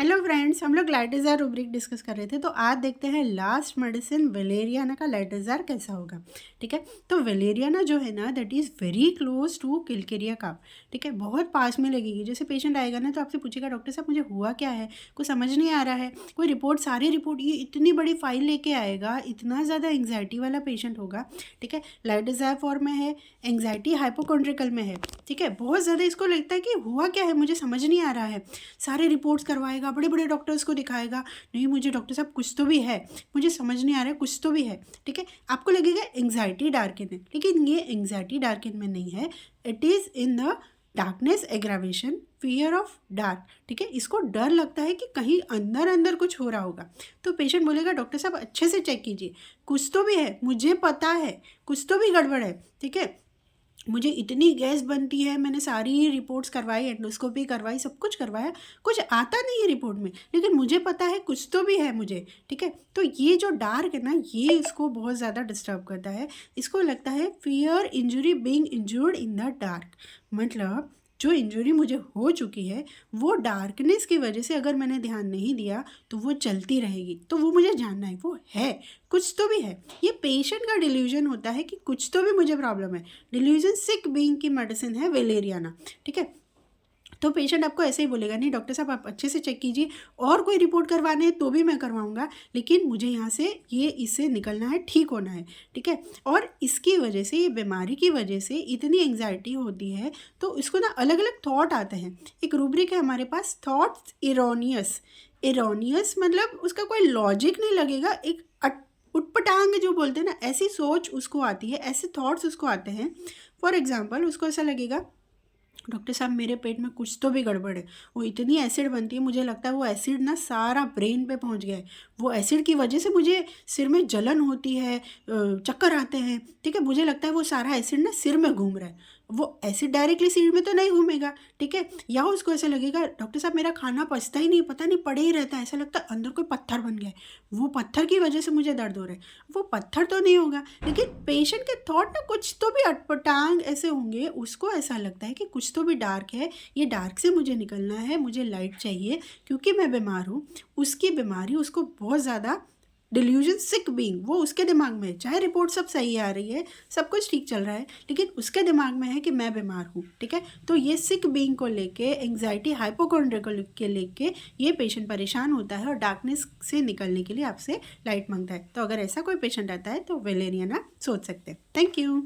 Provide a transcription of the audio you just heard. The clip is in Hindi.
हेलो फ्रेंड्स, हम लोग लाइटेजार रूब्रिक डिस्कस कर रहे थे। तो आज देखते हैं लास्ट मेडिसिन वेलेरियाना का लाइटेजार कैसा होगा। ठीक है, तो वेलेरियाना जो है ना, that is very close to किलकेरिया काफ। ठीक है, बहुत पास में लगेगी। जैसे पेशेंट आएगा ना तो आपसे पूछेगा, डॉक्टर साहब मुझे हुआ क्या है, कुछ समझ नहीं आ रहा है, कोई रिपोर्ट, सारी रिपोर्ट, ये इतनी बड़ी फाइल लेके आएगा, इतना ज़्यादा एंग्जाइटी वाला पेशेंट होगा। ठीक है, लाइटेजार फॉर्म में है, एंग्जाइटी हाइपोकॉन्ड्रिकल में है। ठीक है, बहुत ज़्यादा इसको लगता है कि हुआ क्या है, मुझे समझ नहीं आ रहा है। सारे रिपोर्ट्स करवाएगा, बड़े बड़े डॉक्टर्स को दिखाएगा, नहीं मुझे डॉक्टर साहब कुछ तो भी है, मुझे समझ नहीं आ रहा है, कुछ तो भी है। ठीक है, आपको लगेगा एंग्जाइटी डार्किन है, लेकिन ये एंग्जाइटी डार्किन में नहीं है। It is in the darkness aggravation, fear of dark. ठीक है, इसको डर लगता है कि कहीं अंदर अंदर कुछ हो रहा होगा। तो पेशेंट बोलेगा, डॉक्टर साहब अच्छे से चेक कीजिए, कुछ तो भी है, मुझे पता है कुछ तो भी गड़बड़ है। ठीक है, मुझे इतनी गैस बनती है, मैंने सारी रिपोर्ट्स करवाई, एंडोस्कोपी करवाई, सब कुछ करवाया, कुछ आता नहीं है रिपोर्ट में, लेकिन मुझे पता है कुछ तो भी है मुझे। ठीक है, तो ये जो डार्क है ना, ये इसको बहुत ज़्यादा डिस्टर्ब करता है। इसको लगता है fear injury being injured in the dark, मतलब जो इंजरी मुझे हो चुकी है वो डार्कनेस की वजह से अगर मैंने ध्यान नहीं दिया तो वो चलती रहेगी। तो वो मुझे जानना है, वो है, कुछ तो भी है। ये पेशेंट का डिल्यूजन होता है कि कुछ तो भी मुझे प्रॉब्लम है। डिल्यूजन सिक बीइंग की मेडिसिन है वेलेरियाना। ठीक है, तो पेशेंट आपको ऐसे ही बोलेगा, नहीं डॉक्टर साहब आप अच्छे से चेक कीजिए, और कोई रिपोर्ट करवाने हैं तो भी मैं करवाऊंगा, लेकिन मुझे यहाँ से ये इससे निकलना है, ठीक होना है। ठीक है, और इसकी वजह से, ये बीमारी की वजह से इतनी एंग्जाइटी होती है, तो इसको ना अलग अलग थॉट आते हैं। एक रूब्रिक है हमारे पास, थॉट्स इरोनियस। इरोनियस मतलब उसका कोई लॉजिक नहीं लगेगा, एक उटपटांग जो बोलते हैं ना, ऐसी सोच उसको आती है, ऐसे थॉट्स उसको आते हैं। फॉर एग्जाम्पल, उसको ऐसा लगेगा, डॉक्टर साहब मेरे पेट में कुछ तो भी गड़बड़ है, वो इतनी एसिड बनती है, मुझे लगता है वो एसिड ना सारा ब्रेन पे पहुंच गया है, वो एसिड की वजह से मुझे सिर में जलन होती है, चक्कर आते हैं। ठीक है, मुझे लगता है वो सारा एसिड ना सिर में घूम रहा है। वो एसिड डायरेक्टली सिर में तो नहीं घूमेगा। ठीक है, या उसको ऐसा लगेगा, डॉक्टर साहब मेरा खाना पचता ही नहीं, पता नहीं पड़े ही रहता है, ऐसा लगता है अंदर कोई पत्थर बन गया है, वो पत्थर की वजह से मुझे दर्द हो रहा है। वो पत्थर तो नहीं होगा, लेकिन पेशेंट के थॉट ना कुछ तो भी अटपटांग ऐसे होंगे, उसको ऐसा लगता है कि कुछ तो भी डार्क है, ये डार्क से मुझे निकलना है, मुझे लाइट चाहिए क्योंकि मैं बीमार हूँ। उसकी बीमारी उसको बहुत ज़्यादा, डिल्यूजन सिक बीइंग, वो उसके दिमाग में है, चाहे रिपोर्ट सब सही आ रही है, सब कुछ ठीक चल रहा है, लेकिन उसके दिमाग में है कि मैं बीमार हूँ। ठीक है, तो ये सिक बीइंग को लेके, एंग्जाइटी हाइपोकॉन्ड्रिकल के लेके ये पेशेंट परेशान होता है और डार्कनेस से निकलने के लिए आपसे लाइट मांगता है। तो अगर ऐसा कोई पेशेंट आता है तो वेलेरियाना सोच सकते हैं। Thank you.